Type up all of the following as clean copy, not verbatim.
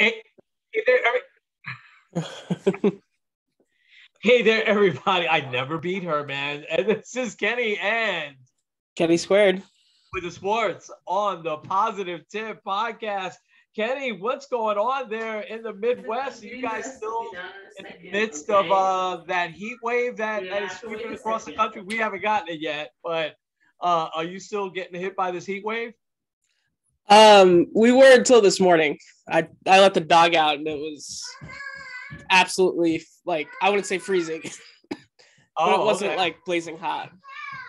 Hey, hey there, hey there, everybody. I never beat her, man. And this is Kenny and Kenny squared. with the sports on the Positive Tip podcast. Kenny, what's going on there in the Midwest? Are you guys still in the midst of that heat wave that is sweeping across the country? We haven't gotten it yet, but are you still getting hit by this heat wave? We were until this morning. I let the dog out and it was absolutely I wouldn't say freezing, but it wasn't like blazing hot.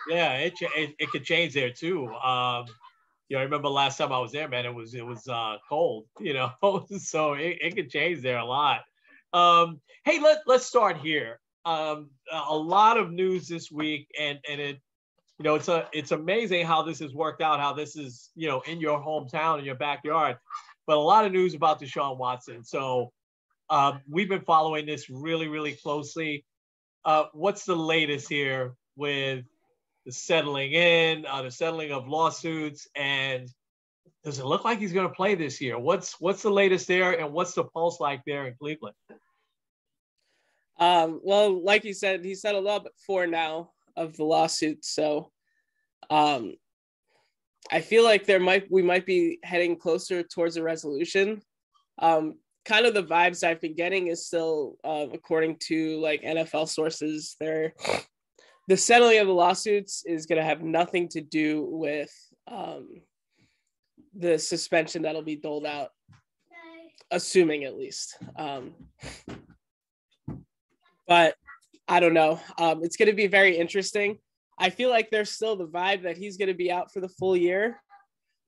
Yeah, it could change there too. I remember last time I was there, man, it was cold, so it could change there a lot. Hey, let's start here. A lot of news this week, and it's amazing how this has worked out, how this is, in your hometown, in your backyard, but a lot of news about Deshaun Watson. So we've been following this really, really closely. What's the latest here with the settling of lawsuits, and does it look like he's going to play this year? What's the latest there, and what's the pulse like there in Cleveland? Well, like you said, he settled up 4 now of the lawsuits. So I feel like we might be heading closer towards a resolution. Kind of the vibes I've been getting is still, according to like NFL sources, the settling of the lawsuits is going to have nothing to do with the suspension that'll be doled out, assuming at least. But I don't know. It's going to be very interesting. I feel like there's still the vibe that he's going to be out for the full year.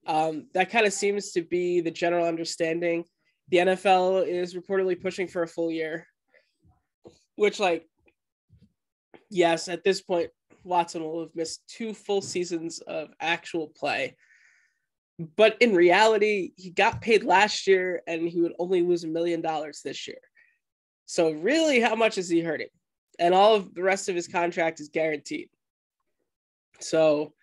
That kind of seems to be the general understanding. The NFL is reportedly pushing for a full year, which, yes, at this point, Watson will have missed 2 full seasons of actual play. But in reality, he got paid last year and he would only lose $1 million this year. So really, how much is he hurting? And all of the rest of his contract is guaranteed. So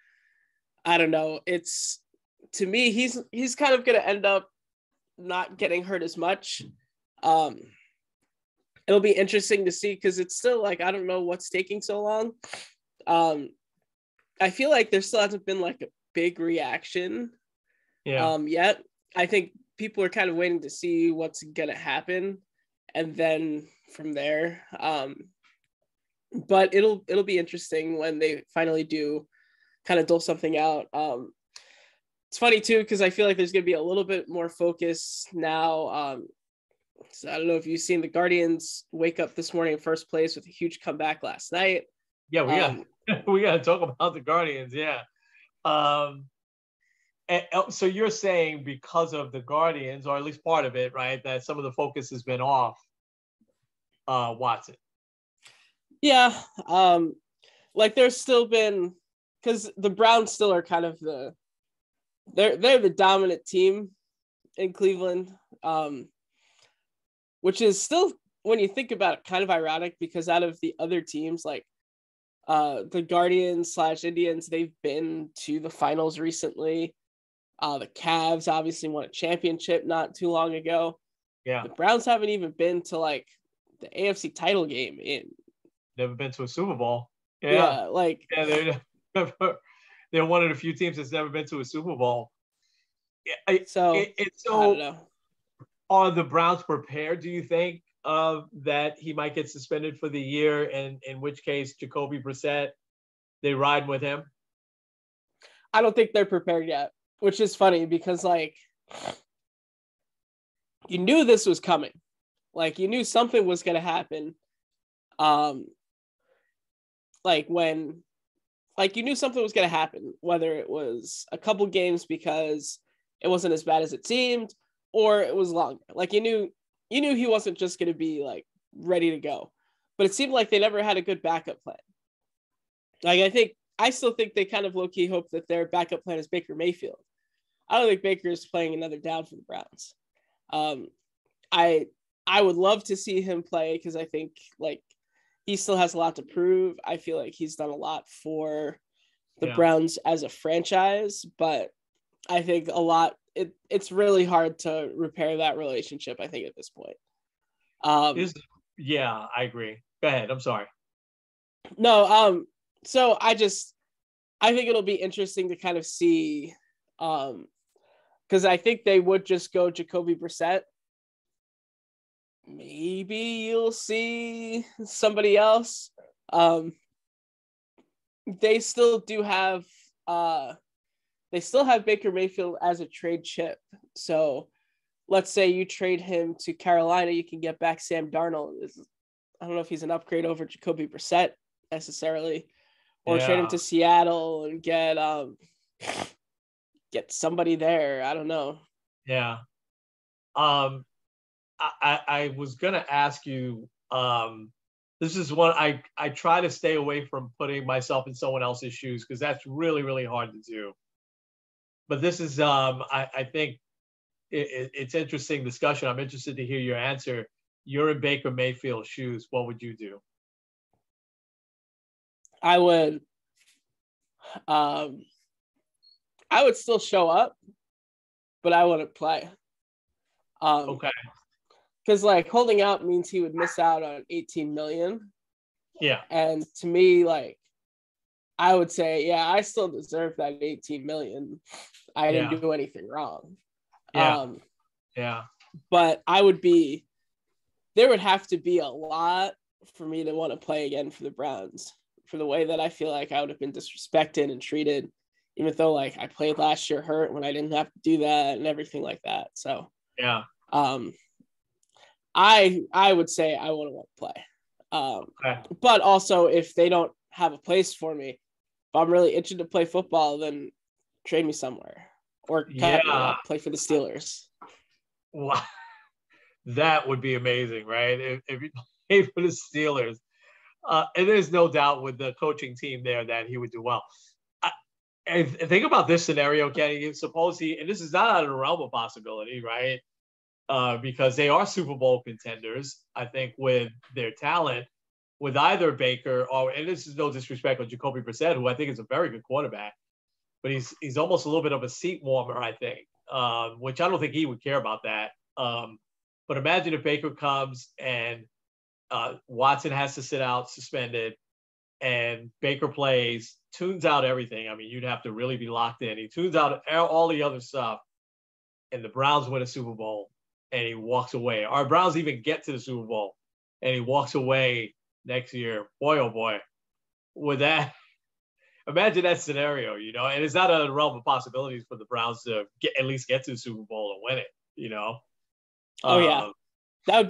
I don't know. To me, he's kind of going to end up not getting hurt as much. It'll be interesting to see because it's still I don't know what's taking so long. I feel like there still hasn't been a big reaction yet. I think people are kind of waiting to see what's going to happen. And then from there, but it'll be interesting when they finally do kind of dole something out. It's funny too, because I feel like there's going to be a little bit more focus now. So I don't know if you've seen the Guardians wake up this morning in first place with a huge comeback last night. Yeah, we got to talk about the Guardians. Yeah. So you're saying because of the Guardians, or at least part of it, right, that some of the focus has been off Watson. Yeah. There's still been, because the Browns still are kind of they're the dominant team in Cleveland, which is still, when you think about it, kind of ironic because out of the other teams, the Guardians / Indians, they've been to the finals recently. The Cavs obviously won a championship not too long ago. Yeah. The Browns haven't even been to the AFC title game never been to a Super Bowl. Yeah. They're one of the few teams that's never been to a Super Bowl. I don't know. Are the Browns prepared, do you think, that he might get suspended for the year, and in which case Jacoby Brissett, they ride with him? I don't think they're prepared yet, which is funny because you knew this was coming. You knew something was going to happen. You knew something was going to happen, whether it was a couple games because it wasn't as bad as it seemed, or it was longer. You knew he wasn't just going to be ready to go, but it seemed like they never had a good backup plan. I still think they kind of low-key hope that their backup plan is Baker Mayfield. I don't think Baker is playing another down for the Browns. I would love to see him play because I think he still has a lot to prove. I feel like he's done a lot for the Browns as a franchise, but I think a lot. It's really hard to repair that relationship, I think, at this point. Yeah, I agree. Go ahead. I'm sorry. No, so I think it'll be interesting to kind of see, because I think they would just go Jacoby Brissett. Maybe you'll see somebody else. They still do have Baker Mayfield as a trade chip. So let's say you trade him to Carolina, you can get back Sam Darnold. I don't know if he's an upgrade over Jacoby Brissett necessarily, or trade him to Seattle and get somebody there. I don't know. Yeah. I was gonna ask you. This is one I try to stay away from putting myself in someone else's shoes because that's really, really hard to do. But this is I think it's interesting discussion. I'm interested to hear your answer. You're in Baker Mayfield's shoes. What would you do? I would still show up, but I wouldn't play. Okay. Because like holding out means he would miss out on 18 million. Yeah. And to me, like, I would say, yeah, I still deserve that 18 million. I didn't do anything wrong. Yeah. But there would have to be a lot for me to want to play again for the Browns, for the way that I feel like I would have been disrespected and treated, even though like I played last year hurt when I didn't have to do that and everything like that. So yeah. I would say I wouldn't want to play. Okay. But also if they don't have a place for me, if I'm really itching to play football, then trade me somewhere or cut me, I'll play for the Steelers. Wow. That would be amazing, right? If you play for the Steelers. And there's no doubt with the coaching team there that he would do well. And think about this scenario, Kenny. Suppose and this is not out of the realm of possibility, right? Because they are Super Bowl contenders, I think, with their talent, with either Baker and this is no disrespect on Jacoby Brissett, who I think is a very good quarterback, but he's almost a little bit of a seat warmer, I think, which I don't think he would care about that. But imagine if Baker comes and Watson has to sit out suspended and Baker plays, tunes out everything. I mean, you'd have to really be locked in. He tunes out all the other stuff, and the Browns win a Super Bowl, and he walks away. Our Browns even get to the Super Bowl, and he walks away next year. Boy, oh boy, with that, imagine that scenario, and it's not a realm of possibilities for the Browns to at least get to the Super Bowl and win it, Oh yeah, that would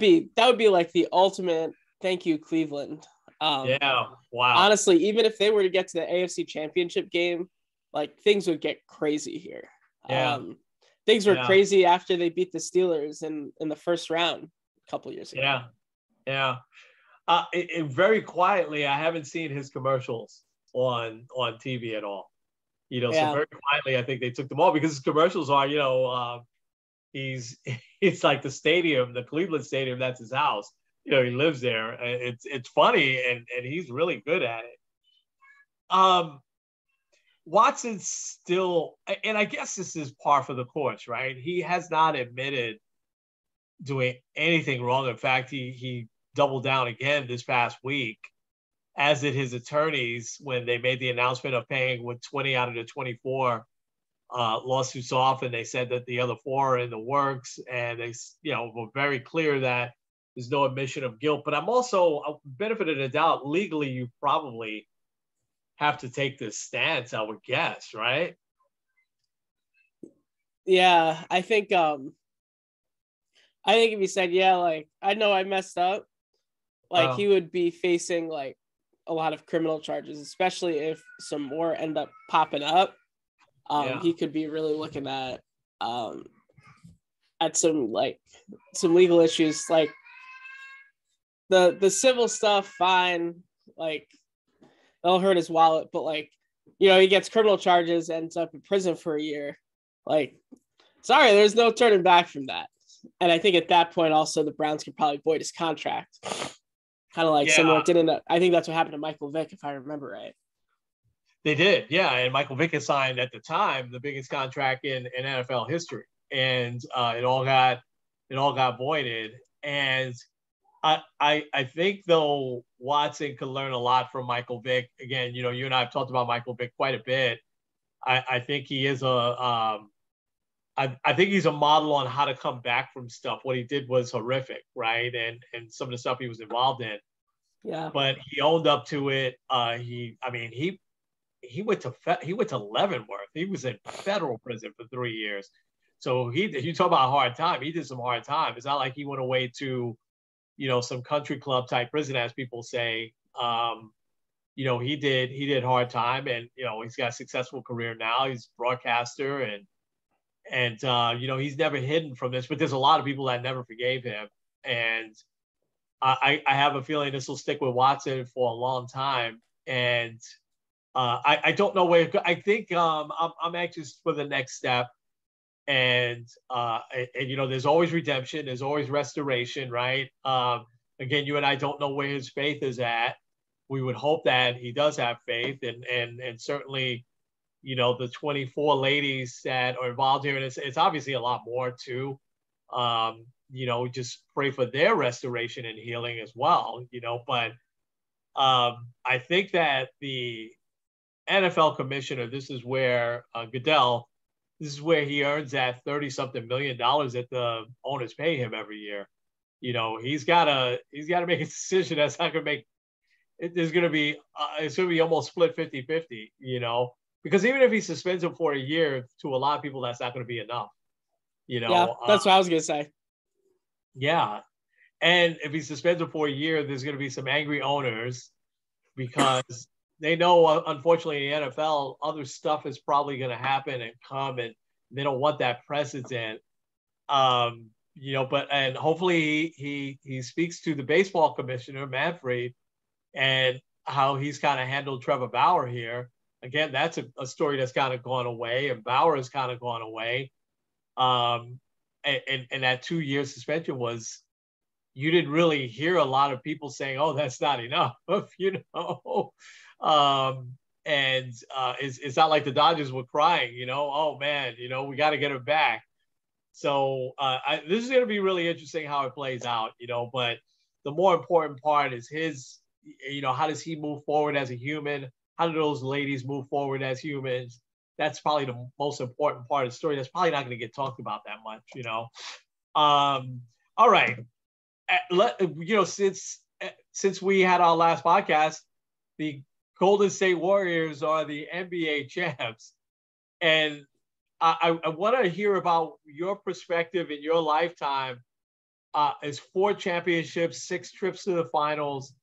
be like the ultimate thank you, Cleveland. Yeah, wow. Honestly, even if they were to get to the AFC Championship game, like things would get crazy here. Yeah. Things were crazy after they beat the Steelers in the first round a couple years ago. Yeah. Very quietly, I haven't seen his commercials on TV at all. So very quietly, I think they took them all because his commercials are, he's like the stadium, the Cleveland Stadium, that's his house. He lives there. It's funny, and he's really good at it. Watson's still, and I guess this is par for the course, right? He has not admitted doing anything wrong. In fact, he doubled down again this past week, as did his attorneys when they made the announcement of paying with 20 out of the 24 lawsuits off, and they said that the other 4 are in the works, and they were very clear that there's no admission of guilt. But I'm also benefit of the doubt. Legally, you probably have to take this stance, I would guess, right? Yeah, I think if he said, yeah, like, I know I messed up, like he would be facing like a lot of criminal charges, especially if some more end up popping up. He could be really looking at some legal issues, like the civil stuff, fine, like it'll hurt his wallet, but like, he gets criminal charges, ends up in prison for a year. Like, sorry, there's no turning back from that. And I think at that point also the Browns could probably void his contract. Kind of like similar, I think that's what happened to Michael Vick, if I remember right. They did, yeah. And Michael Vick has signed at the time the biggest contract in NFL history, and it all got voided. And I think though Watson could learn a lot from Michael Vick. Again, you and I have talked about Michael Vick quite a bit. I think he is I think he's a model on how to come back from stuff. What he did was horrific, right? And some of the stuff he was involved in. Yeah. But he owned up to it. He went to Leavenworth. He was in federal prison for 3 years. So you talk about a hard time. He did some hard time. It's not like he went away to, some country club type prison, as people say. He did hard time, and he's got a successful career now. He's a broadcaster, and he's never hidden from this. But there's a lot of people that never forgave him, and I have a feeling this will stick with Watson for a long time. And I don't know where. I think I'm anxious for the next step, and there's always redemption, there's always restoration, right? Again, you and I don't know where his faith is at. We would hope that he does have faith, and certainly, the 24 ladies that are involved here, and it's obviously a lot more too. Just pray for their restoration and healing as well. But I think that the NFL commissioner, this is where Goodell, this is where he earns that $30-something million that the owners pay him every year. He's got to make a decision that's not going to make it. There's going to be it's going to be almost split 50-50. Because even if he suspends him for a year, to a lot of people that's not going to be enough. Yeah, that's what I was going to say. Yeah, and if he suspends him for a year, there's going to be some angry owners because they know, unfortunately, in the NFL, other stuff is probably going to happen and come, and they don't want that precedent. And hopefully he speaks to the baseball commissioner, Manfred, and how he's kind of handled Trevor Bauer here. Again, that's a story that's kind of gone away, and Bauer has kind of gone away. And that 2-year suspension was, you didn't really hear a lot of people saying, "Oh, that's not enough," And it's not like the Dodgers were crying, "Oh man, we got to get him back." So this is going to be really interesting how it plays out, But the more important part is his, how does he move forward as a human? How do those ladies move forward as humans? That's probably the most important part of the story. That's probably not going to get talked about that much, All right. Since we had our last podcast, the Golden State Warriors are the NBA champs. And I want to hear about your perspective in your lifetime. It's 4 championships, 6 trips to the finals.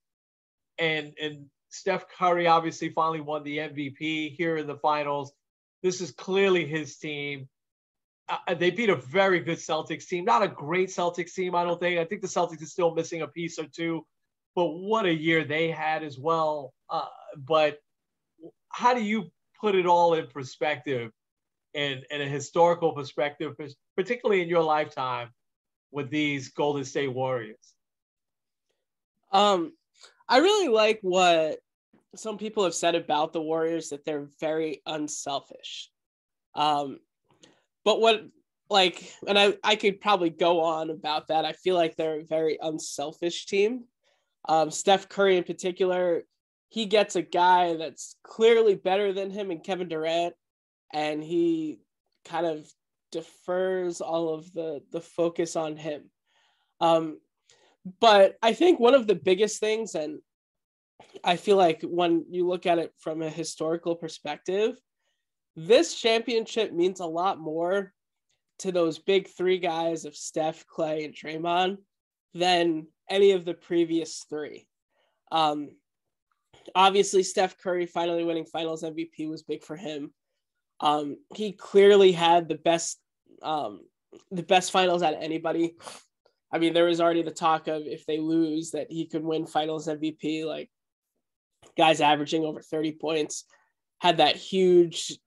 And Steph Curry obviously finally won the MVP here in the finals. This is clearly his team. They beat a very good Celtics team. Not a great Celtics team, I don't think. I think the Celtics are still missing a piece or two. But what a year they had as well. But how do you put it all in perspective, in a historical perspective, particularly in your lifetime with these Golden State Warriors? I really like what some people have said about the Warriors, that they're very unselfish. But and I could probably go on about that. I feel like they're a very unselfish team. Steph Curry in particular, he gets a guy that's clearly better than him and Kevin Durant, and he kind of defers all of the focus on him. But I think one of the biggest things, and I feel like when you look at it from a historical perspective, this championship means a lot more to those big 3 guys of Steph, Clay, and Draymond than any of the previous 3. Obviously, Steph Curry finally winning Finals MVP was big for him. He clearly had the best finals out of anybody. I mean, there was already the talk of, if they lose, that he could win Finals MVP. Like, guys averaging over 30 points, had that huge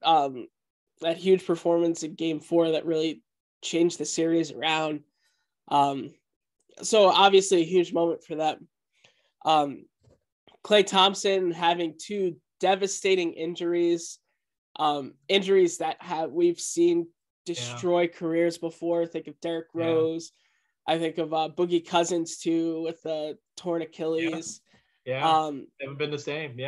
performance in Game 4 that really changed the series around. So obviously a huge moment for them. Klay Thompson having 2 devastating injuries, injuries that we've seen destroy careers before. Think of Derrick Rose. I think of Boogie Cousins too, with the torn Achilles. Never been the same.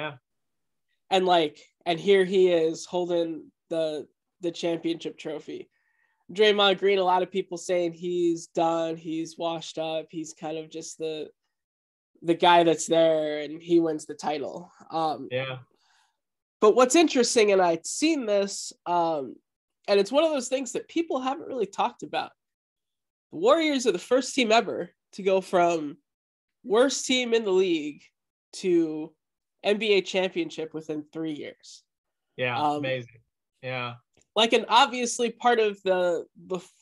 And here he is holding the championship trophy. Draymond Green, a lot of people saying he's done, he's washed up, he's kind of just the guy that's there, and he wins the title. But what's interesting, and I'd seen this, and it's one of those things that people haven't really talked about. The Warriors are the first team ever to go from worst team in the league to NBA championship within 3 years. Amazing. Like, and obviously part of the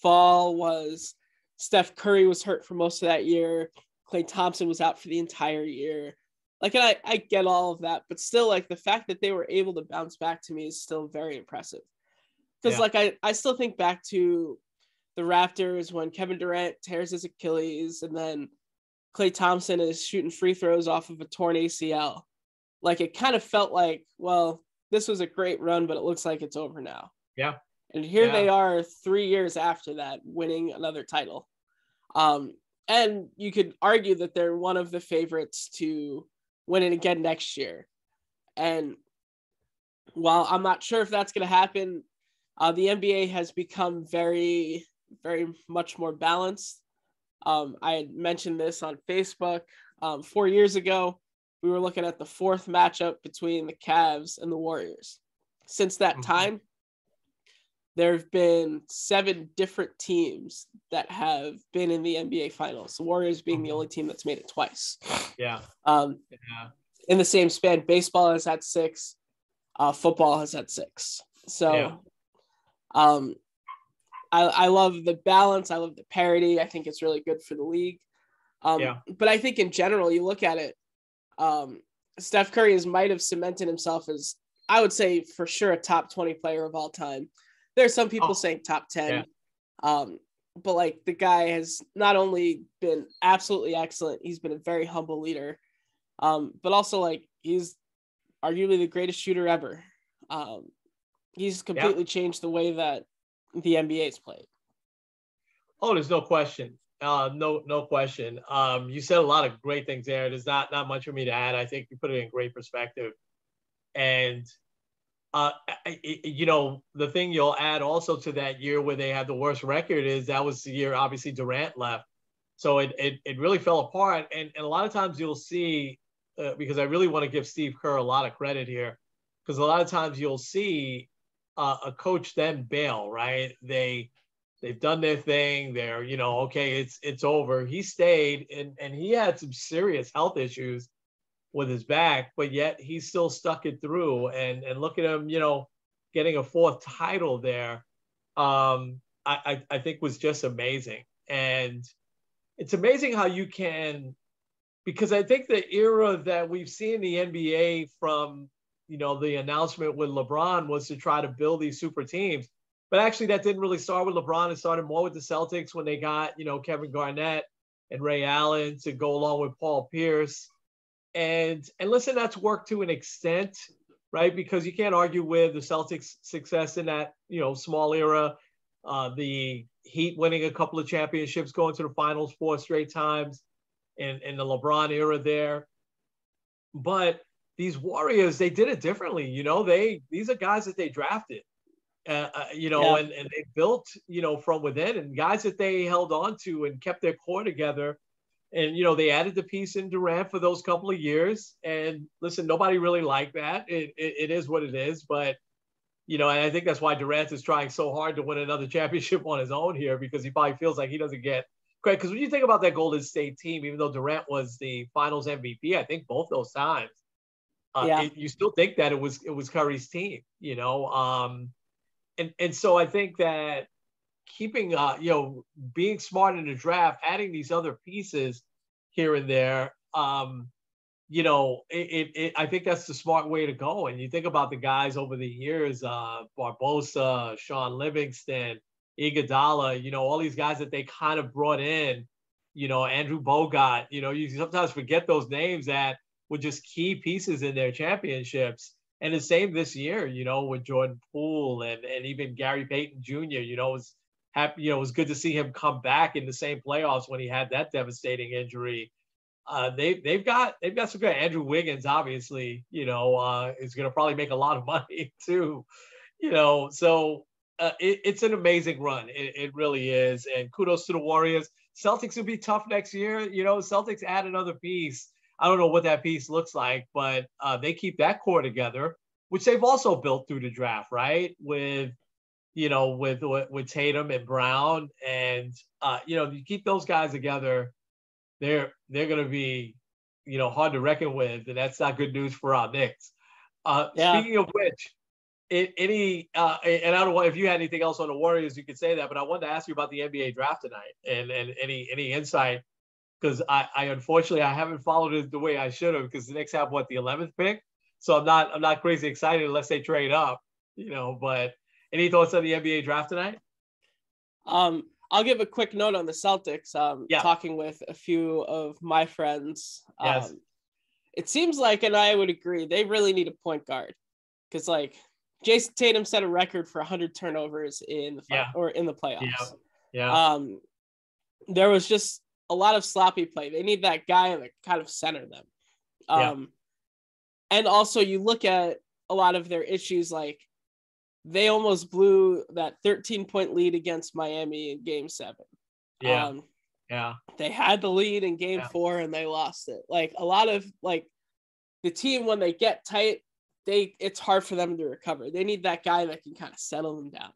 fall was Steph Curry was hurt for most of that year. Klay Thompson was out for the entire year. Like, and I get all of that, but still, like, the fact that they were able to bounce back to me is still very impressive. Because like, I still think back to the Raptors when Kevin Durant tears his Achilles, and then Klay Thompson is shooting free throws off of a torn ACL. Like, it kind of felt like, well, this was a great run, but it looks like it's over now. And here they are 3 years after that, winning another title. And you could argue that they're one of the favorites to win it again next year. And while I'm not sure if that's going to happen, the NBA has become very, very much more balanced. I had mentioned this on Facebook 4 years ago. We were looking at the fourth matchup between the Cavs and the Warriors. Since that time, there have been 7 different teams that have been in the NBA Finals. The Warriors being the only team that's made it twice. In the same span, baseball has had 6, football has had 6. So, I love the balance. I love the parity. I think it's really good for the league. But I think in general, you look at it, Steph Curry might have cemented himself as, I would say, for sure, a top 20 player of all time. There's some people saying top 10. But like, the guy has not only been absolutely excellent, he's been a very humble leader. But also, like, he's arguably the greatest shooter ever. He's completely changed the way that the NBA is played. Oh, there's no question. No question. You said a lot of great things there. There's not much for me to add. I think you put it in great perspective. And the thing you'll add also to that year where they had the worst record is that was the year, obviously, Durant left. So it really fell apart. And a lot of times you'll see, because I really want to give Steve Kerr a lot of credit here, because a lot of times you'll see a coach then bail, right? They've done their thing. They're, okay, it's over. He stayed, and he had some serious health issues with his back, but yet he still stuck it through. And look at him, getting a 4th title there. I think was just amazing. And it's amazing how you can, because I think the era that we've seen the NBA from, the announcement with LeBron was to try to build these super teams. But actually, that didn't really start with LeBron. It started more with the Celtics when they got, Kevin Garnett and Ray Allen to go along with Paul Pierce. And listen, that's worked to an extent, right? Because you can't argue with the Celtics' success in that, small era. The Heat winning a couple of championships, going to the finals 4 straight times in the LeBron era there. But these Warriors, they did it differently. These are guys that they drafted. And they built, from within, and guys that they held on to and kept their core together. And, they added the piece in Durant for those couple of years. And listen, nobody really liked that. It is what it is. But, and I think that's why Durant is trying so hard to win another championship on his own here, because he probably feels like he doesn't get credit. Because when you think about that Golden State team, even though Durant was the finals MVP, I think both those times, you still think that it was Curry's team, And so I think that keeping, being smart in the draft, adding these other pieces here and there, I think that's the smart way to go. And you think about the guys over the years, Barbosa, Sean Livingston, Iguodala, all these guys that they kind of brought in, Andrew Bogut, you sometimes forget those names that were just key pieces in their championships. And the same this year, with Jordan Poole and even Gary Payton Jr. It was happy, it was good to see him come back in the same playoffs when he had that devastating injury. They've got some good. Andrew Wiggins, obviously, is going to probably make a lot of money too. So it's an amazing run. It really is. And kudos to the Warriors. Celtics will be tough next year. Celtics add another piece. I don't know what that piece looks like, but they keep that core together, which they've also built through the draft, right? With Tatum and Brown, and you keep those guys together, they're going to be hard to reckon with, and that's not good news for our Knicks. Speaking of which, and I don't know if you had anything else on the Warriors, you could say that, but I wanted to ask you about the NBA draft tonight and any insight, because I unfortunately I haven't followed it the way I should have, because the Knicks have the 11th pick, so I'm not crazy excited unless they trade up, But any thoughts on the NBA draft tonight? I'll give a quick note on the Celtics. Talking with a few of my friends, yes. It seems like, and I would agree, they really need a point guard, because Jason Tatum set a record for 100 turnovers in the playoffs. Yeah. There was just a lot of sloppy play. They need that guy that kind of center them. And also you look at a lot of their issues, they almost blew that 13-point lead against Miami in Game 7. They had the lead in Game 4 and they lost it. A lot of the team, when they get tight, it's hard for them to recover. They need that guy that can kind of settle them down.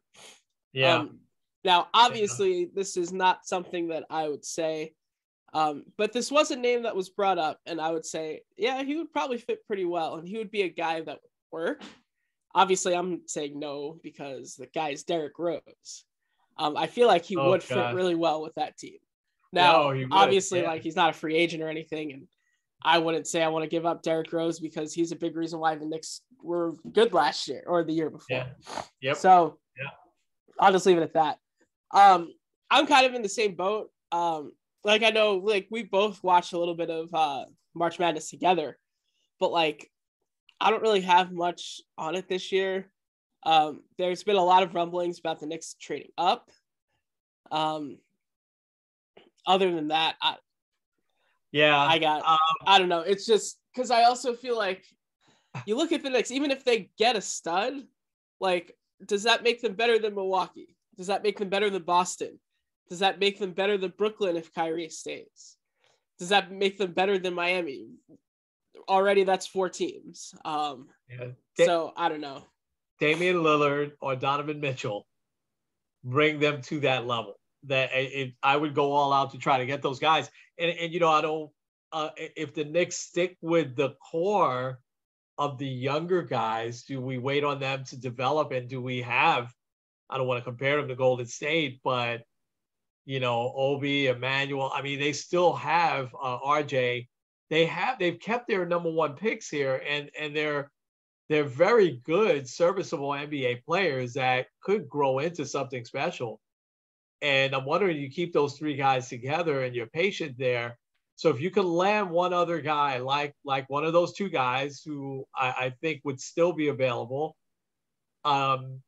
Now, obviously, this is not something that I would say, but this was a name that was brought up, and I would say, he would probably fit pretty well, and he would be a guy that would work. Obviously, I'm saying no because the guy's Derrick Rose. I feel like he would fit really well with that team. Now, obviously, he's not a free agent or anything, and I wouldn't say I want to give up Derrick Rose because he's a big reason why the Knicks were good last year or the year before. So I'll just leave it at that. I'm kind of in the same boat. I know, we both watched a little bit of March Madness together, but I don't really have much on it this year. There's been a lot of rumblings about the Knicks trading up. Other than that, I don't know. It's just because I also feel like you look at the Knicks, even if they get a stud, does that make them better than Milwaukee? Does that make them better than Boston? Does that make them better than Brooklyn if Kyrie stays? Does that make them better than Miami? Already, that's 4 teams. So I don't know. Damian Lillard or Donovan Mitchell bring them to that level. I would go all out to try to get those guys. And I don't. If the Knicks stick with the core of the younger guys, do we wait on them to develop, and do we have? I don't want to compare them to Golden State, but Obi, Emmanuel. I mean, they still have RJ. They've kept their number 1 picks here, and they're very good, serviceable NBA players that could grow into something special. And I'm wondering, you keep those 3 guys together and you're patient there. So if you can land one other guy, like one of those 2 guys who I think would still be available, then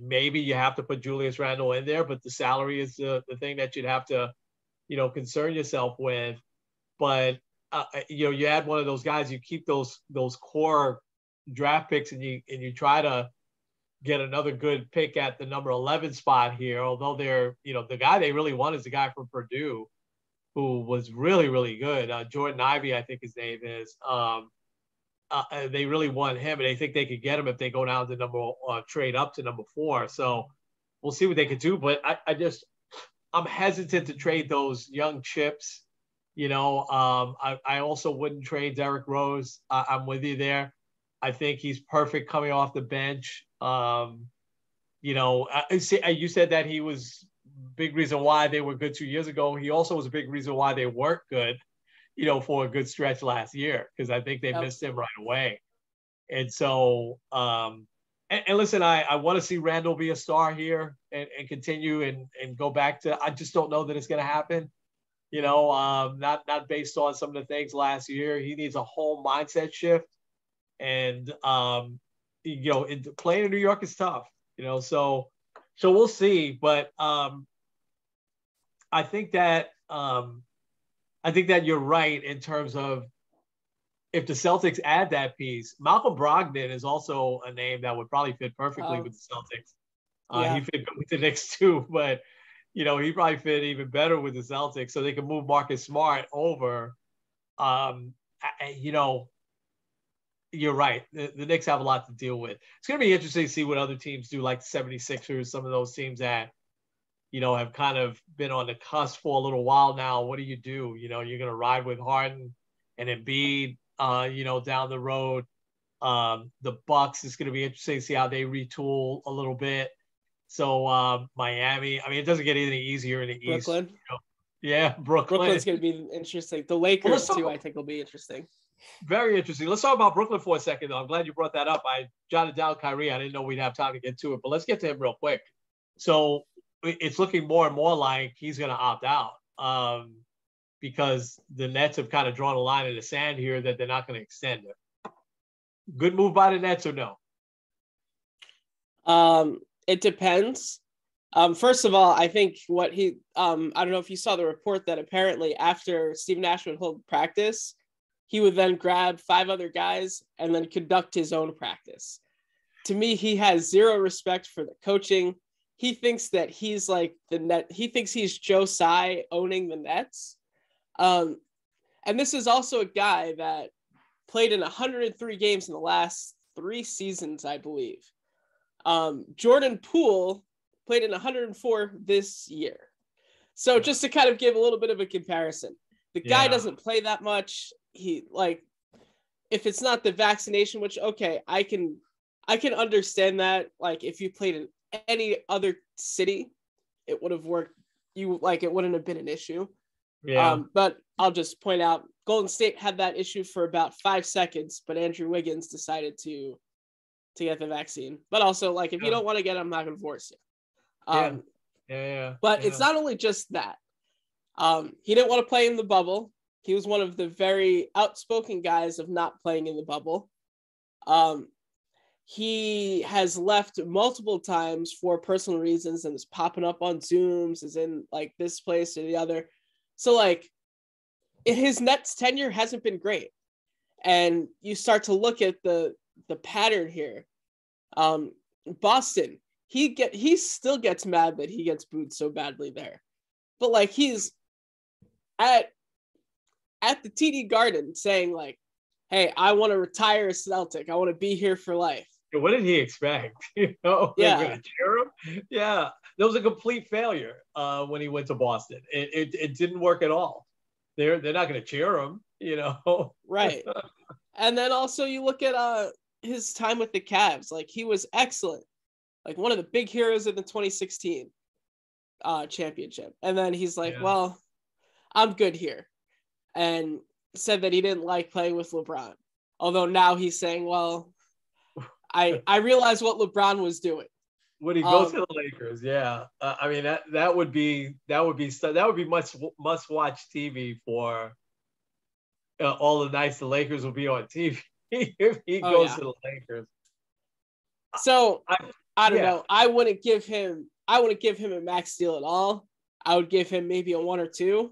maybe you have to put Julius Randle in there, but the salary is the thing that you'd have to, concern yourself with. But you add one of those guys, you keep those core draft picks, and you try to get another good pick at the number 11 spot here. Although the guy they really want is the guy from Purdue, who was really, really good. Jordan Ivey, I think his name is. They really want him, and they think they could get him if they go down to trade up to number 4. So we'll see what they could do. But I'm hesitant to trade those young chips. I also wouldn't trade Derrick Rose. I'm with you there. I think he's perfect coming off the bench. You said that he was a big reason why they were good 2 years ago. He also was a big reason why they weren't good, for a good stretch last year, because I think they missed him right away. And so, and listen, I want to see Randall be a star here and continue and go back to. I just don't know that it's going to happen. not based on some of the things last year. He needs a whole mindset shift, and playing in New York is tough. So we'll see. But I think that you're right in terms of if the Celtics add that piece. Malcolm Brogdon is also a name that would probably fit perfectly with the Celtics. He fit good with the Knicks too, but he probably fit even better with the Celtics, so they can move Marcus Smart over. You're right. The Knicks have a lot to deal with. It's going to be interesting to see what other teams do, like the 76ers, some of those teams that, have kind of been on the cusp for a little while now. What do? You're going to ride with Harden and Embiid, down the road. The Bucks, is going to be interesting to see how they retool a little bit. So Miami, I mean, it doesn't get any easier in the Brooklyn. East. Yeah, Brooklyn. Brooklyn's going to be interesting. The Lakers, too, I think will be interesting. Very interesting. Let's talk about Brooklyn for a second, though. I'm glad you brought that up. I jotted down Kyrie. I didn't know we'd have time to get to it, but let's get to him real quick. So it's looking more and more like he's going to opt out because the Nets have kind of drawn a line in the sand here that they're not going to extend him. Good move by the Nets or no? It depends. First of all, I think what he I don't know if you saw the report that apparently after Steve Nash would hold practice, he would then grab 5 other guys and then conduct his own practice. To me, he has zero respect for the coaching. He thinks that he's like the net. He thinks he's Joe Tsai owning the Nets. And this is also a guy that played in 103 games in the last 3 seasons, I believe. Jordan Poole played in 104 this year. So just to kind of give a little bit of a comparison, the guy doesn't play that much. He if it's not the vaccination, which, okay, I can understand that. Like if you played in any other city, it would have worked. It wouldn't have been an issue. Yeah. But I'll just point out Golden State had that issue for about 5 seconds, but Andrew Wiggins decided to get the vaccine. But also, if you don't want to get it, I'm not going to force you. But it's not only just that. He didn't want to play in the bubble. He was one of the very outspoken guys of not playing in the bubble. He has left multiple times for personal reasons and is popping up on Zooms, is in this place or the other. So his Nets tenure hasn't been great. And you start to look at the pattern here. Boston, he still gets mad that he gets booed so badly there. But he's at the TD Garden saying hey, I want to retire a Celtic. I want to be here for life. What did he expect? They're going to cheer him? Yeah. That was a complete failure when he went to Boston. It didn't work at all. They're not going to cheer him, Right. And then also you look at his time with the Cavs. He was excellent. One of the big heroes in the 2016 championship. And then he's well, I'm good here. And said that he didn't like playing with LeBron. Although now he's saying, well, I realized what LeBron was doing. When he goes to the Lakers, I mean that would be must watch TV for all the nights the Lakers will be on TV if he goes to the Lakers. So I don't know. I wouldn't give him a max deal at all. I would give him maybe a 1 or 2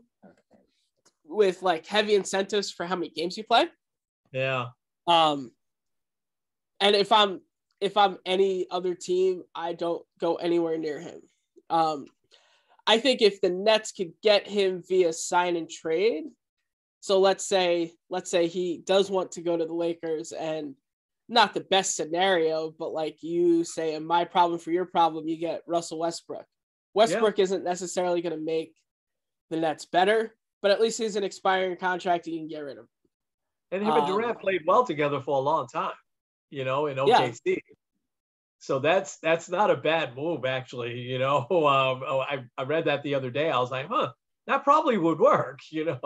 with heavy incentives for how many games you play. Yeah. And if I'm any other team, I don't go anywhere near him. I think if the Nets could get him via sign and trade, so let's say he does want to go to the Lakers, and not the best scenario, but you say, in my problem for your problem, you get Russell Westbrook. Westbrook isn't necessarily going to make the Nets better, but at least he's an expiring contract and you can get rid of him. And him and Durant played well together for a long time, in OKC. Yeah. So that's not a bad move, actually. I read that the other day. I was like, that probably would work. Can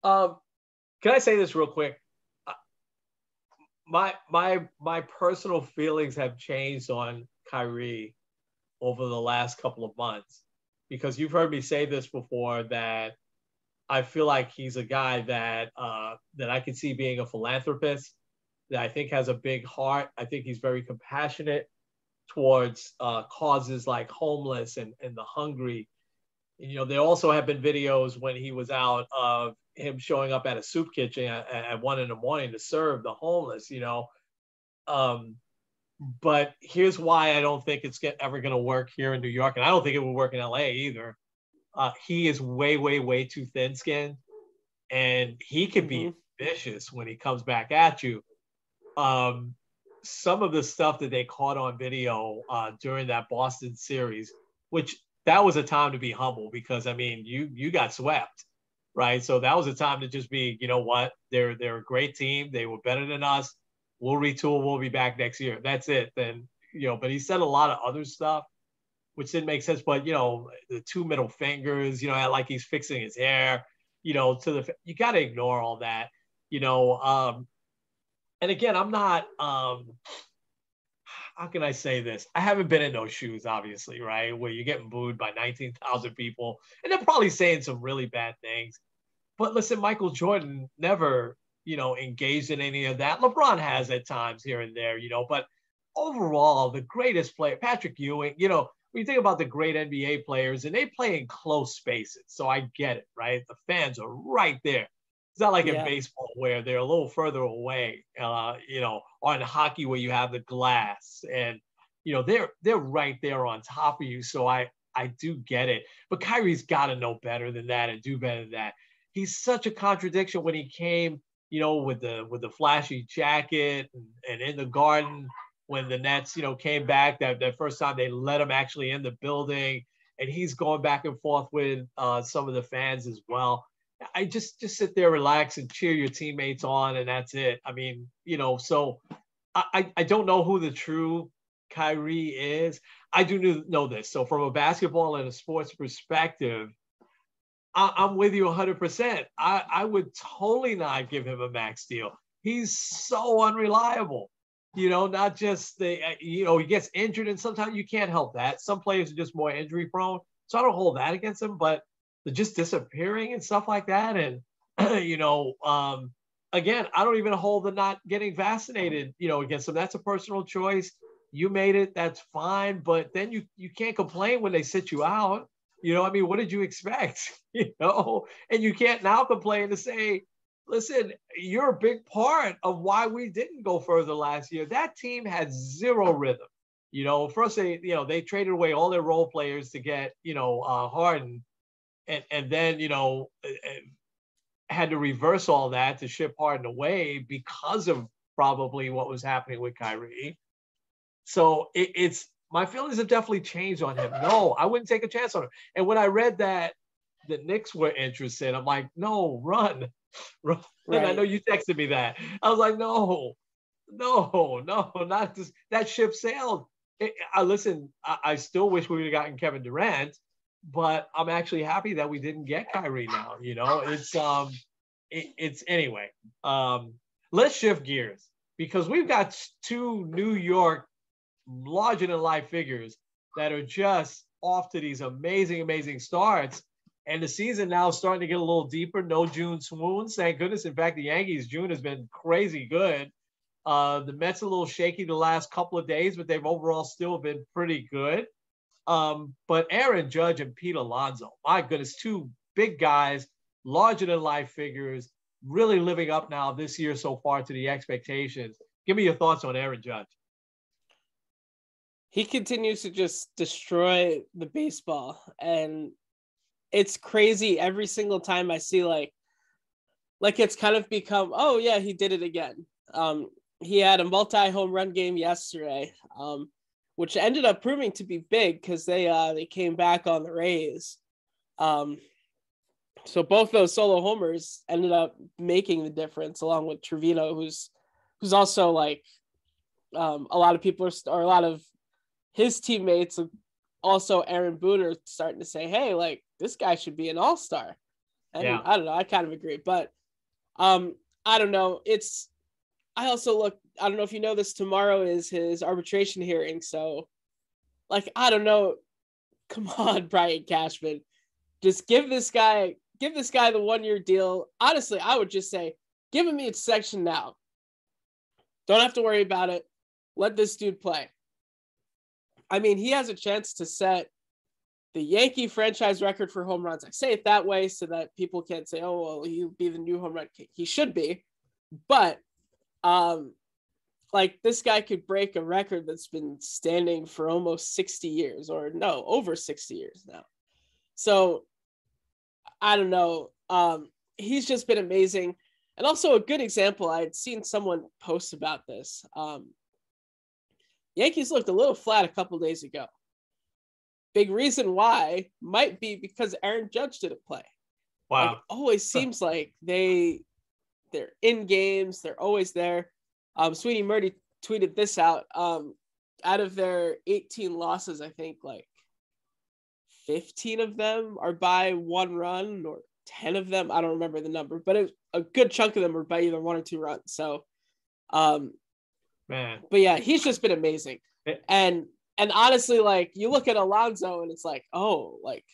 I say this real quick? My personal feelings have changed on Kyrie over the last couple of months, because you've heard me say this before, that I feel like he's a guy that I could see being a philanthropist, that I think has a big heart. I think he's very compassionate towards causes like homeless and the hungry. You know, there also have been videos when he was out of him showing up at a soup kitchen at 1 a.m. to serve the homeless, you know. Um, but here's why I don't think it's ever going to work here in New York. And I don't think it would work in LA either. He is way, way, way too thin skinned, and he can be vicious when he comes back at you. Some of the stuff that they caught on video during that Boston series, which that was a time to be humble, because I mean, you got swept, right? So that was a time to just be, you know what, they're a great team. They were better than us. We'll retool. We'll be back next year. That's it. Then, you know, but he said a lot of other stuff which didn't make sense. But, you know, the two middle fingers, you know, like he's fixing his hair, you know, you got to ignore all that, you know. And again, I'm not, how can I say this? I haven't been in those shoes, obviously, right? Where you're getting booed by 19,000 people and they're probably saying some really bad things. But listen, Michael Jordan never, you know, engaged in any of that. LeBron has at times here and there, you know, but overall, the greatest player, Patrick Ewing, you know, when you think about the great NBA players, and they play in close spaces. So I get it, right? The fans are right there. It's not like in baseball where they're a little further away, you know, or in hockey where you have the glass and, you know, they're right there on top of you. So I do get it. But Kyrie's got to know better than that and do better than that. He's such a contradiction when he came, you know, with the flashy jacket and in the Garden when the Nets, you know, came back that first time they let him actually in the building, and he's going back and forth with some of the fans as well. I just sit there, relax, and cheer your teammates on, and that's it. I mean, you know, so I don't know who the true Kyrie is. I do know this. So from a basketball and a sports perspective, I'm with you 100%. I would totally not give him a max deal. He's so unreliable. You know, not just you know, he gets injured, and sometimes you can't help that. Some players are just more injury prone. So I don't hold that against him, but the just disappearing and stuff like that. And, you know, again, I don't even hold the not getting vaccinated, you know, against him. That's a personal choice. You made it. That's fine. But then you can't complain when they sit you out. You know, I mean, what did you expect? You know, and you can't now complain to say, listen, you're a big part of why we didn't go further last year. That team had zero rhythm. You know, first they traded away all their role players to get, you know, Harden, and then, you know, had to reverse all that to ship Harden away because of probably what was happening with Kyrie. So it's my feelings have definitely changed on him. No, I wouldn't take a chance on him. And when I read that the Knicks were interested, I'm like, no, run. Right. I know you texted me that. I was like, no, not this. That ship sailed. I still wish we would have gotten Kevin Durant, but I'm actually happy that we didn't get Kyrie now. You know, it's anyway. Let's shift gears because we've got two New York larger than life figures that are just off to these amazing starts. And the season now is starting to get a little deeper. No June swoons, thank goodness. In fact, the Yankees' June has been crazy good. The Mets a little shaky the last couple of days, but they've overall still been pretty good. But Aaron Judge and Pete Alonso, my goodness, two big guys, larger than life figures, really living up now this year so far to the expectations. Give me your thoughts on Aaron Judge. He continues to just destroy the baseball, and it's crazy every single time I see like it's kind of become, oh yeah, he did it again. He had a multi-home run game yesterday, which ended up proving to be big because they came back on the Rays. So both those solo homers ended up making the difference, along with Trevino, who's also like a lot of people or a lot of his teammates, also Aaron Boone, are starting to say, hey, like this guy should be an all-star. And yeah. I don't know, I kind of agree, but I don't know. I don't know if you know this, tomorrow is his arbitration hearing. So like, I don't know. Come on, Brian Cashman, just give this guy give this guy the 1-year deal. Honestly, I would just say, give him the extension now. Don't have to worry about it. Let this dude play. I mean, he has a chance to set the Yankee franchise record for home runs. I say it that way so that people can't say, oh, well, he'll be the new home run king. He should be. But, like, this guy could break a record that's been standing for almost 60 years, or no, over 60 years now. So, I don't know. He's just been amazing. And also a good example, I had seen someone post about this. Yankees looked a little flat a couple days ago. Big reason why might be because Aaron Judge didn't play. Wow. Like, it always seems like they're in games. They're always there. Sweetie Murdy tweeted this out. Out of their 18 losses, I think like 15 of them are by 1 run, or 10 of them. I don't remember the number, but a good chunk of them are by either 1 or 2 runs. So, man. But yeah, he's just been amazing. And honestly, like, you look at Alonso and it's like, oh, like,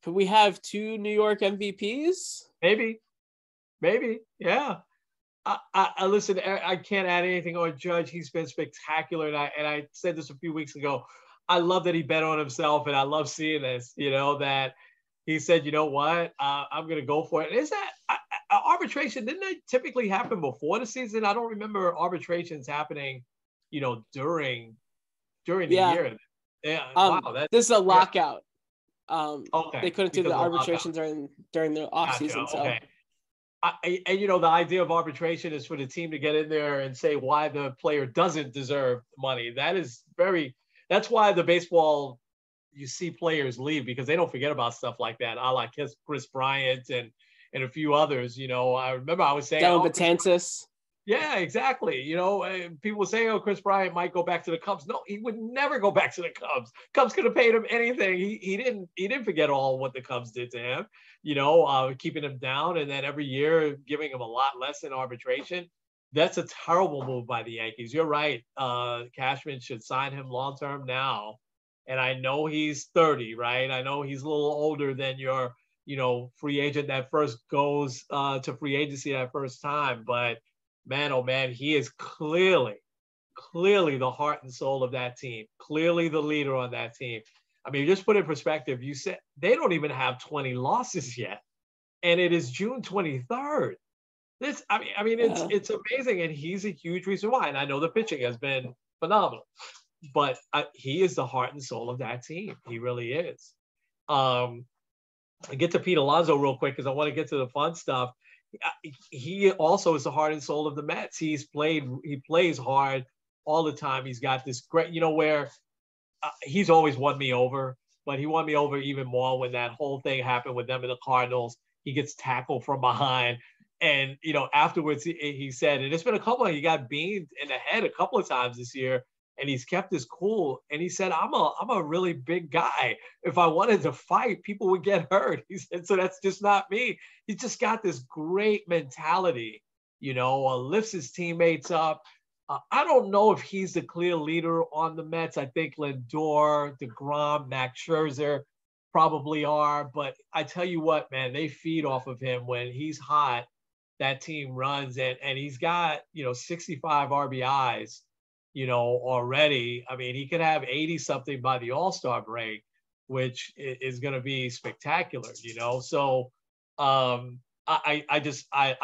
could we have 2 New York MVPs? Maybe. Yeah. I listen, I can't add anything on Judge. He's been spectacular. And I said this a few weeks ago. I love that he bet on himself, and I love seeing this, that he said, you know what, I'm going to go for it. And is that arbitration? Didn't that typically happen before the season? I don't remember arbitrations happening, during the year. Yeah. Wow. This is a lockout. Okay. They couldn't do the arbitration during the off season. Gotcha. Okay. And the idea of arbitration is for the team to get in there and say why the player doesn't deserve money. That's why the baseball, you see players leave, because they don't forget about stuff like that. I like Chris Bryant and a few others. I remember I was saying, Dellin Betances. Yeah, exactly. People were saying, oh, Chris Bryant might go back to the Cubs. No, he would never go back to the Cubs. Cubs could have paid him anything. He didn't forget all what the Cubs did to him, keeping him down, and then every year giving him a lot less in arbitration. That's a terrible move by the Yankees. You're right. Cashman should sign him long-term now. And I know he's 30, right? I know he's a little older than your, free agent that first goes to free agency that first time. But man, oh man, he is clearly the heart and soul of that team. Clearly the leader on that team. I mean, just put it in perspective. You said they don't even have 20 losses yet, and it is June 23rd. It's amazing, and he's a huge reason why. And I know the pitching has been phenomenal, but he is the heart and soul of that team. He really is. I get to Pete Alonso real quick because I want to get to the fun stuff. He also is the heart and soul of the Mets. He plays hard all the time. He's got this great, where he's always won me over, but he won me over even more when that whole thing happened with them and the Cardinals. He gets tackled from behind. And, afterwards he said, and it's been he got beamed in the head a couple of times this year, and he's kept his cool. And he said, I'm a really big guy. If I wanted to fight, people would get hurt. He said, so that's just not me. He's just got this great mentality, lifts his teammates up. I don't know if he's the clear leader on the Mets. I think Lindor, DeGrom, Max Scherzer probably are. But I tell you what, man, they feed off of him when he's hot. That team runs, and he's got 65 RBIs already. I mean, he could have 80 something by the All-Star break, which is going to be spectacular. So I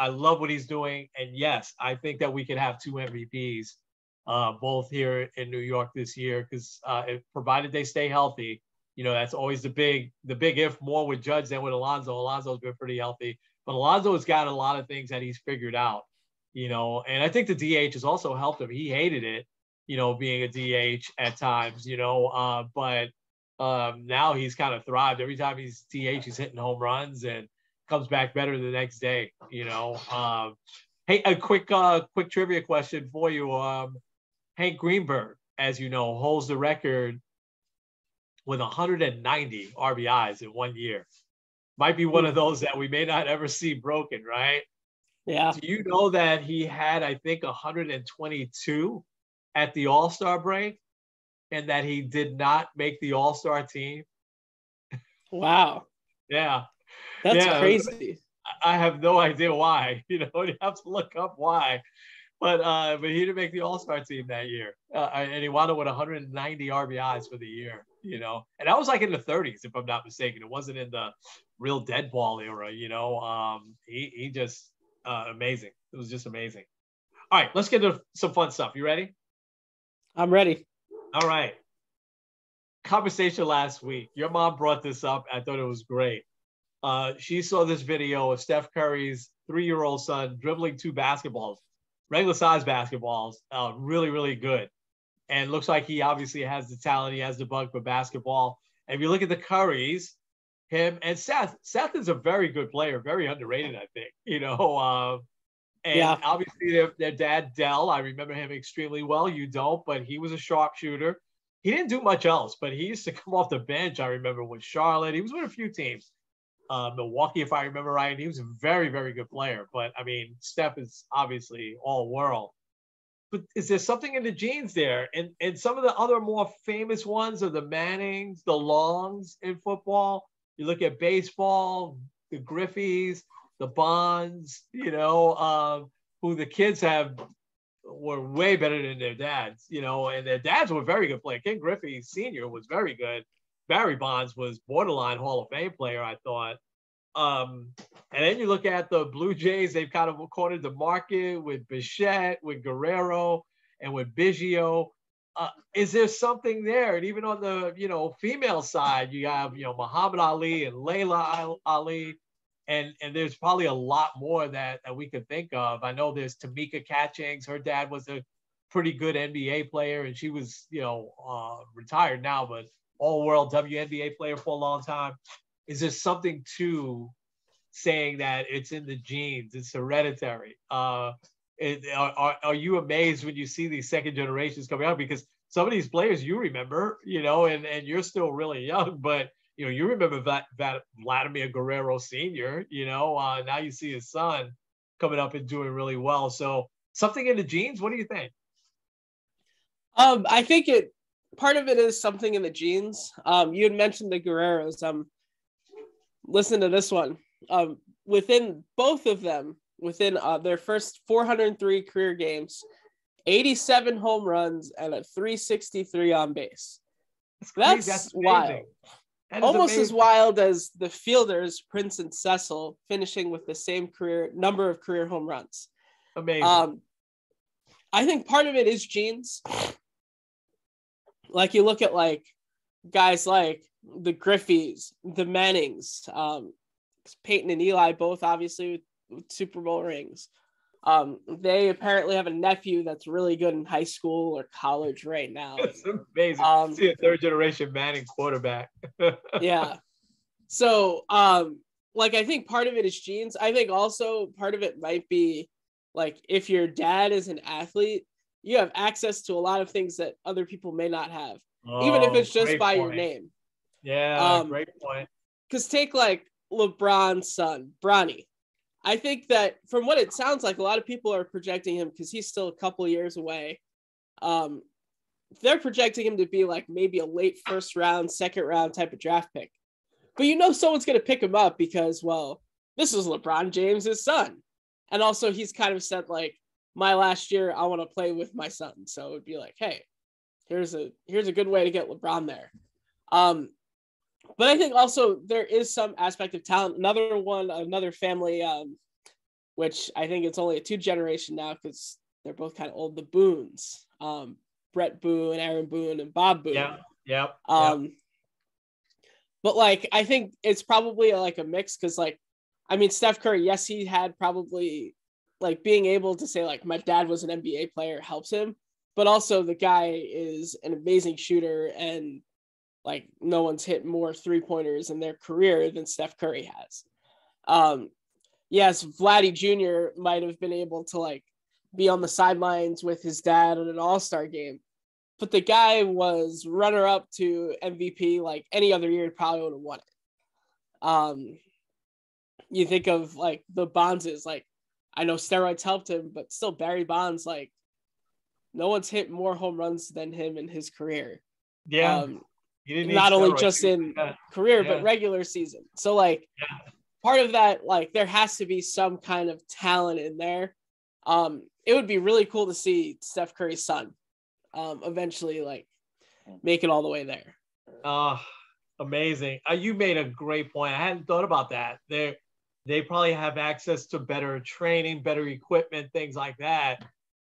love what he's doing, and yes, I think that we could have 2 MVPs both here in New York this year, because provided they stay healthy. That's always the big if, more with Judge than with Alonso. Alonso's been pretty healthy. But Alonso has got a lot of things that he's figured out, and I think the DH has also helped him. He hated it, being a DH at times, but now he's kind of thrived. Every time he's DH, he's hitting home runs and comes back better the next day, Hey, a quick trivia question for you. Hank Greenberg, as you know, holds the record with 190 RBIs in 1 year. Might be one of those that we may not ever see broken, right? Yeah. Do you know that he had, I think, 122 at the All-Star break, and that he did not make the All-Star team? Wow. Yeah. That's Yeah, crazy. I have no idea why. You have to look up why. But he didn't make the All-Star team that year, and he wound up with 190 RBIs for the year. And that was like in the 30s, if I'm not mistaken. It wasn't in the real dead ball era. He just amazing. It was just amazing. All right, let's get to some fun stuff. You ready? I'm ready. All right. Conversation last week. Your mom brought this up. I thought it was great. She saw this video of Steph Curry's 3-year-old son dribbling 2 basketballs, regular size basketballs, really, really good. And looks like he obviously has the talent. He has the bug for basketball. And if you look at the Currys, him and Seth is a very good player, very underrated, I think, and obviously their dad, Dell, I remember him extremely well. You don't, but he was a sharpshooter. He didn't do much else, but he used to come off the bench. I remember with Charlotte. He was with a few teams. Milwaukee, if I remember right. He was a very, very good player. But, I mean, Steph is obviously all world. But is there something in the genes there? And some of the other more famous ones are the Mannings, the Longs in football. You look at baseball, the Griffeys, the Bonds, who the kids were way better than their dads, and their dads were very good players. Ken Griffey Sr. was very good. Barry Bonds was borderline Hall of Fame player, I thought. And then you look at the Blue Jays, they've kind of cornered the market with Bichette, with Guerrero, and with Biggio. Is there something there? And even on the, female side, you have, Muhammad Ali and Layla Ali. And there's probably a lot more that we could think of. I know there's Tamika Catchings. Her dad was a pretty good NBA player, and she was, retired now, but all-world WNBA player for a long time. Is there something to saying that it's in the genes, it's hereditary? Are you amazed when you see these second generations coming out? Because some of these players you remember, and you're still really young, but you remember that Vladimir Guerrero Sr., now you see his son coming up and doing really well. So something in the genes, what do you think? I think part of it is something in the genes. You had mentioned the Guerreros. Listen to this one. Within both of them, within their first 403 career games, 87 home runs and a 363 on base. That's wild. Almost as wild as the fielders, Prince and Cecil, finishing with the same number of career home runs. Amazing. I think part of it is genes. Like you look at guys like the Griffeys, the Mannings, Peyton and Eli, both obviously with Super Bowl rings. They apparently have a nephew that's really good in high school or college right now. That's amazing. See a third generation Manning quarterback. Yeah. So, I think part of it is genes. I think also part of it might be if your dad is an athlete, you have access to a lot of things that other people may not have, even if it's just by your name. Yeah, great point. Because take LeBron's son, Bronny. I think that from what it sounds like, a lot of people are projecting him because he's still a couple years away. They're projecting him to be maybe a late first round, second round type of draft pick. But someone's going to pick him up because, this is LeBron James's son. And also he's kind of said my last year, I want to play with my son. So it would be hey, here's a good way to get LeBron there. But I think also there is some aspect of talent. Another family, which I think it's only a 2 generation now because they're both kind of old, the Boones, Brett Boone, Aaron Boone, and Bob Boone. Yeah. But I think it's probably a mix because Steph Curry, yes, he had probably being able to say my dad was an NBA player helps him, but also the guy is an amazing shooter and no one's hit more 3-pointers in their career than Steph Curry has. Yes, Vladdy Jr. might have been able to be on the sidelines with his dad at an all-star game, but the guy was runner-up to MVP any other year, probably would have won it. You think of the Bondses, I know steroids helped him, but still Barry Bonds, no one's hit more home runs than him in his career. Yeah. Not only just in career, but regular season. So part of that, like there has to be some kind of talent in there. It would be really cool to see Steph Curry's son eventually like make it all the way there. Amazing. You made a great point. I hadn't thought about that. They probably have access to better training, better equipment, things like that.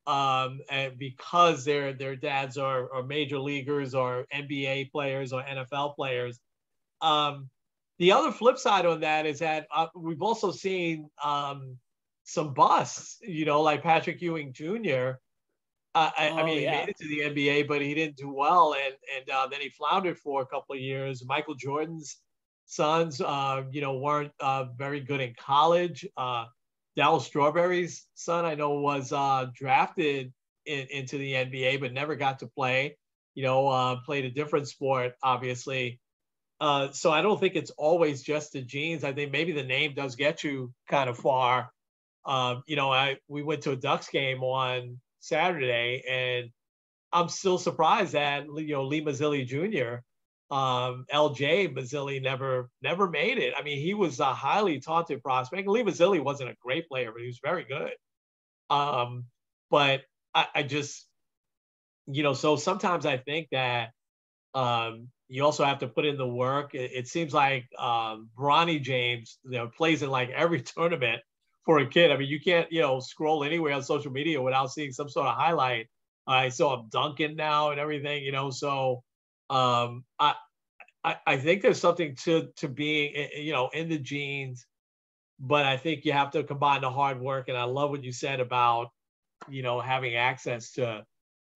And because their dads are major leaguers or NBA players or NFL players. The other flip side on that is that we've also seen some busts, like Patrick Ewing Jr. I mean, he made it to the NBA, but he didn't do well, and then he floundered for a couple of years. Michael Jordan's sons, weren't very good in college. Darryl Strawberry's son, I know, was drafted into the NBA, but never got to play. Played a different sport, obviously. So I don't think it's always just the genes. I think maybe the name does get you kind of far. We went to a Ducks game on Saturday, and I'm still surprised that Lee Mazzilli Jr., LJ Mazzilli never made it. I mean, he was a highly talented prospect. Lee Mazzilli wasn't a great player, but he was very good. But I just, so sometimes I think that you also have to put in the work. It seems like Bronny James, plays in like every tournament for a kid. I mean, you can't, scroll anywhere on social media without seeing some sort of highlight. I saw him dunking now and everything, so I think there's something to being, in the genes, but I think you have to combine the hard work. And I love what you said about, having access to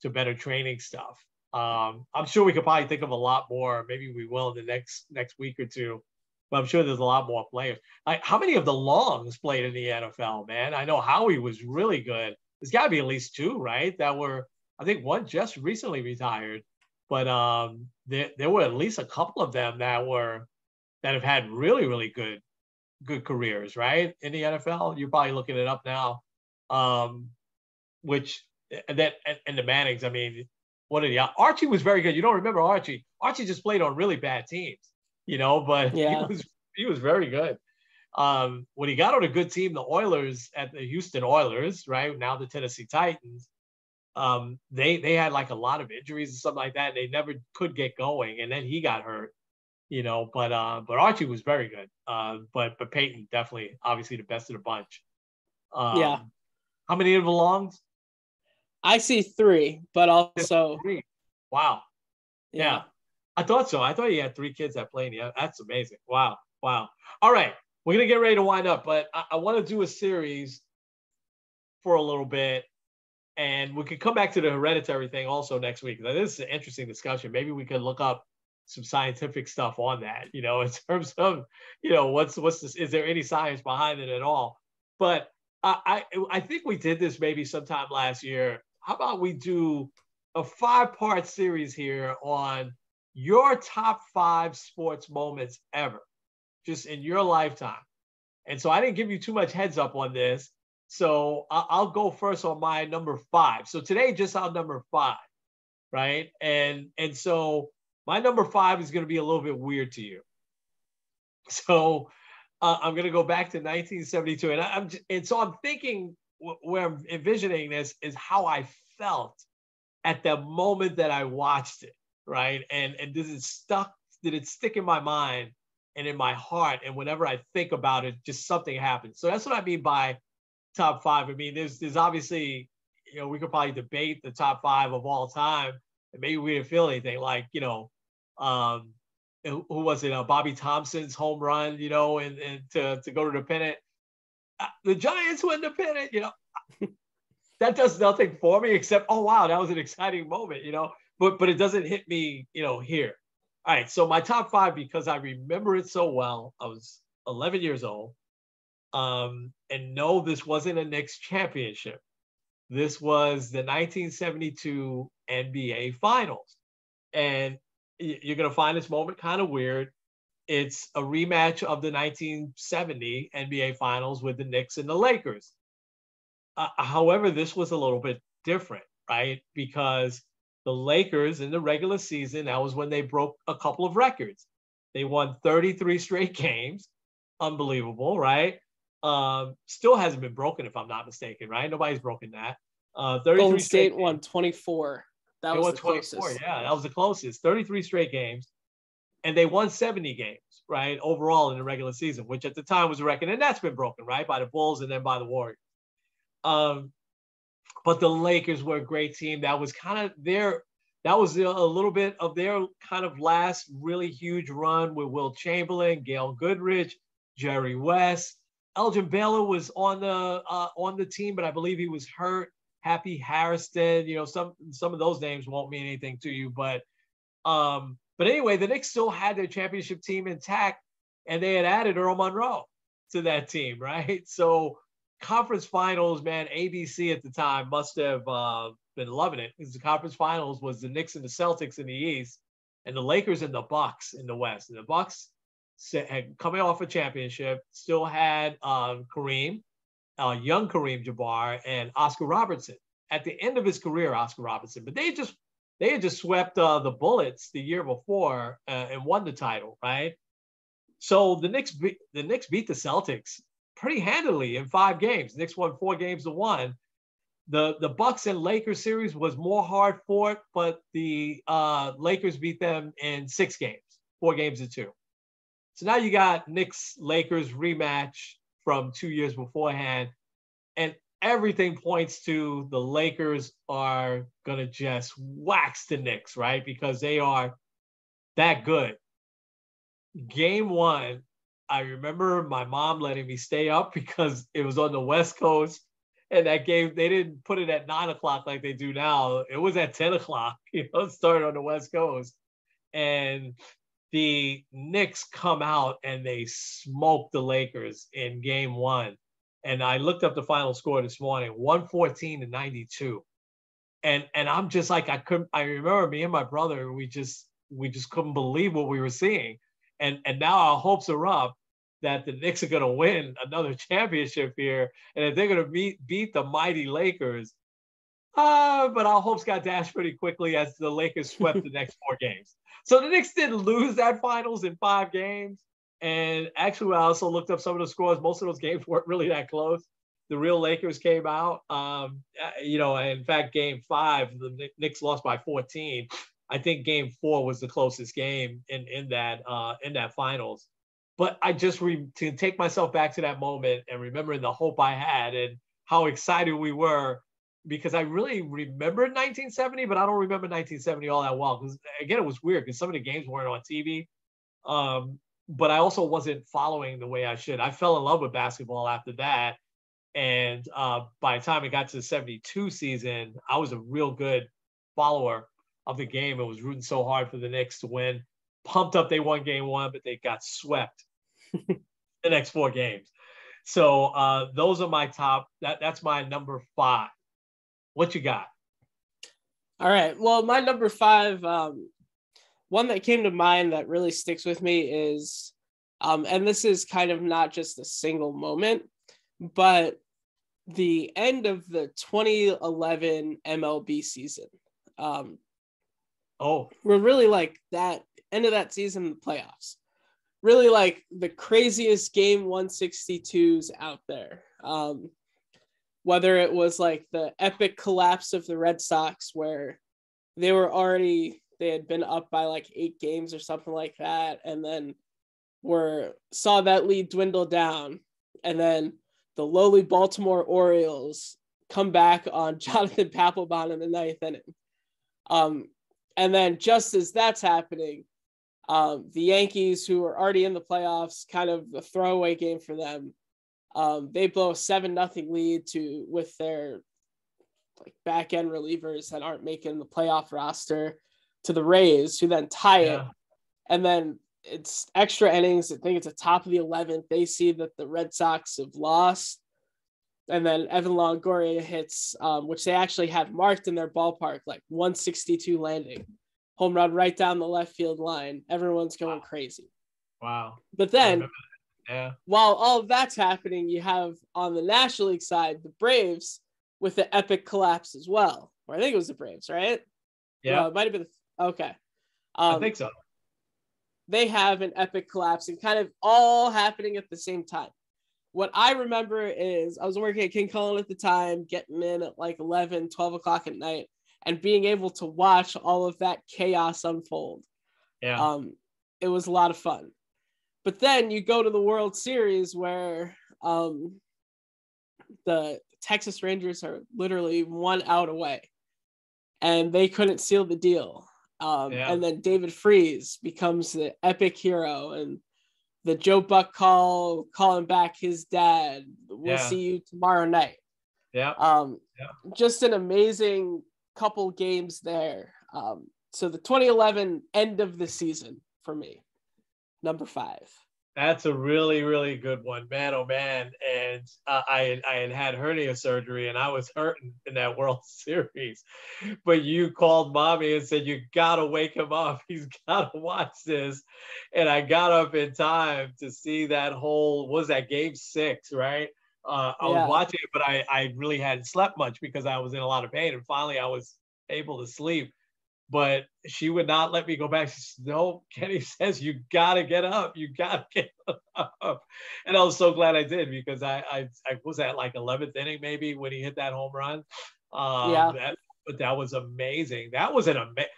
better training stuff. I'm sure we could probably think of a lot more. Maybe we will in the next week or two. But I'm sure there's a lot more players. Like, how many of the Longs played in the NFL, man? I know Howie was really good. There's got to be at least two, right? That were, I think one just recently retired, but there were at least a couple of them that have had really, really good careers, right? In the NFL. You're probably looking it up now. And the Mannings, I mean, what did Archie was very good. You don't remember Archie. Archie just played on really bad teams. But he was very good. When he got on a good team, the Oilers at the Houston Oilers, right now the Tennessee Titans, they had like a lot of injuries and something like that. And they never could get going, and then he got hurt. But Archie was very good. But Peyton definitely, obviously, the best of the bunch. How many of the Longs? I see 3, but also 3. Wow. Yeah. I thought so. I thought you had 3 kids that played. Yeah, that's amazing. Wow. All right. We're going to get ready to wind up, but I want to do a series for a little bit, and we could come back to the Hereditary thing also next week. Now, this is an interesting discussion. Maybe we could look up some scientific stuff on that, in terms of, what's this, is there any science behind it at all? But I think we did this maybe sometime last year. How about we do a 5-part series here on your top 5 sports moments ever, just in your lifetime. And so I didn't give you too much heads up on this. So I'll go first on my number 5. So today, just our number 5, right? And so my number 5 is going to be a little bit weird to you. So I'm going to go back to 1972. And so I'm thinking, where I'm envisioning this is how I felt at the moment that I watched it. Right. And did it stick in my mind and in my heart? And whenever I think about it, just something happens. So that's what I mean by top 5. I mean, there's obviously, we could probably debate the top 5 of all time. And maybe we didn't feel anything like, who was it? Bobby Thompson's home run, and to go to the pennant. The Giants win the pennant, that does nothing for me except, oh, wow, that was an exciting moment, But it doesn't hit me, here. All right, so my top 5, because I remember it so well. I was 11 years old. And no, this wasn't a Knicks championship. This was the 1972 NBA Finals. And you're going to find this moment kind of weird. It's a rematch of the 1970 NBA Finals with the Knicks and the Lakers. However, this was a little bit different, right? Because the Lakers in the regular season, that was when they broke a couple of records. They won 33 straight games. unbelievable, right? Still hasn't been broken, if I'm not mistaken, right? Nobody's broken that. 33 Golden straight State games. won 24. That They was won the 24. closest. Yeah, that was the closest. 33 straight games. And they won 70 games, right? Overall in the regular season, which at the time was a record. And that's been broken, right? By the Bulls and then by the Warriors. But the Lakers were a great team. That was kind of that was a little bit of their kind of last really huge run with Will Chamberlain, Gail Goodrich, Jerry West. Elgin Baylor was on the team, but I believe he was hurt. Happy Harrison, some of those names won't mean anything to you, but anyway, the Knicks still had their championship team intact, and they had added Earl Monroe to that team, right? So conference finals, man, ABC at the time must have been loving it, because the conference finals was the Knicks and the Celtics in the East, and the Lakers and the Bucks in the West. And the Bucks had coming off a championship, still had Kareem, young Kareem Jabbar, and Oscar Robertson. At the end of his career, Oscar Robertson, but they had just swept the Bullets the year before and won the title, right? So the Knicks beat the Celtics pretty handily in 5 games. The Knicks won 4 games to 1. The Bucks and Lakers series was more hard fought, but the Lakers beat them in 6 games, 4 games to 2. So now you got Knicks Lakers rematch from 2 years beforehand, and everything points to the Lakers are gonna just wax the Knicks, right? Because they are that good. Game 1, I remember my mom letting me stay up because it was on the West Coast, and that game they didn't put it at 9:00 like they do now. It was at 10:00. It started on the West Coast, and the Knicks come out and they smoke the Lakers in game 1. And I looked up the final score this morning, 114-92. And I'm just like, I remember me and my brother, we just couldn't believe what we were seeing. And now our hopes are up that the Knicks are going to win another championship here, and that they're going to beat the mighty Lakers. But our hopes got dashed pretty quickly as the Lakers swept the next 4 games. So the Knicks did lose that finals in 5 games. And actually, I also looked up some of the scores. Most of those games weren't really that close. The real Lakers came out. In fact, game 5, the Knicks lost by 14. I think game 4 was the closest game in that finals. But I just to take myself back to that moment and remembering the hope I had and how excited we were, because I really remember 1970, but I don't remember 1970 all that well. Because again, it was weird because some of the games weren't on TV. But I also wasn't following the way I should. I fell in love with basketball after that. And by the time it got to the 72 season, I was a real good follower of the game. I was rooting so hard for the Knicks to win. Pumped up they won game 1, but they got swept the next 4 games. So those are my top. That's my number 5. What you got? All right. Well, my number 5, one that came to mind that really sticks with me is, and this is kind of not just a single moment, but the end of the 2011 MLB season. We're really like that end of that season in the playoffs. Really like the craziest game 162s out there. Whether it was like the epic collapse of the Red Sox where they had been up by like 8 games or something like that, and then saw that lead dwindle down, and then the lowly Baltimore Orioles come back on Jonathan Papelbon in the 9th inning. And then just as that's happening, the Yankees, who are already in the playoffs, kind of a throwaway game for them, they blow a 7-0 lead with their like back end relievers that aren't making the playoff roster to the Rays, who then tie it. And then it's extra innings. I think it's the top of the 11th. They see that the Red Sox have lost. And then Evan Longoria hits, which they actually have marked in their ballpark, like 162 landing. Home run right down the left field line. Everyone's going crazy. Wow. But then, while all of that's happening, you have on the National League side, the Braves with the epic collapse as well. Or I think it was the Braves, right? Yeah. It might have been. Okay. I think so. they have an epic collapse and kind of all happening at the same time. What I remember is I was working at King Cullen at the time, getting in at like 11, 12 o'clock at night, and being able to watch all of that chaos unfold. Yeah. It was a lot of fun. But then you go to the World Series where the Texas Rangers are literally 1 out away, and they couldn't seal the deal. And then David Freese becomes the epic hero, and the Joe Buck calling back his dad. We'll see you tomorrow night. Just an amazing couple games there. So the 2011 end of the season for me, number 5. That's a really, really good one, man. Oh man. And I had hernia surgery and I was hurting in that World Series, but you called mommy and said, you gotta wake him up. He's gotta watch this. And I got up in time to see that whole, what was that, game 6, right? I was watching it, but I really hadn't slept much because I was in a lot of pain. And finally I was able to sleep. But she would not let me go back. She said, no, Kenny says, you got to get up. You got to get up. And I was so glad I did, because I was at like 11th inning maybe when he hit that home run. But that was amazing. That was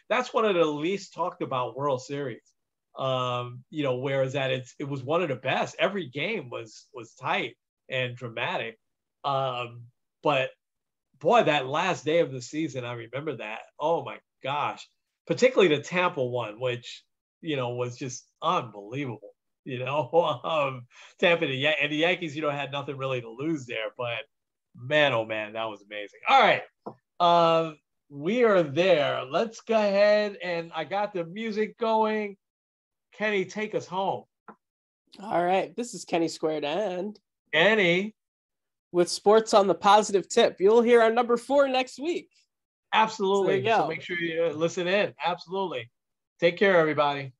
that's one of the least talked about World Series. Whereas that it was one of the best. Every game was tight and dramatic. But boy, that last day of the season, I remember that. Oh my gosh, particularly the Tampa one, which, was just unbelievable. Tampa and the Yankees, had nothing really to lose there, but man, oh man, that was amazing. All right. We are there. Let's go ahead, and I got the music going. Kenny, take us home. All right. This is Kenny Squared and Kenny with Sports on the Positive Tip. You'll hear our number 4 next week. Absolutely. So make sure you listen in. Absolutely. Take care, everybody.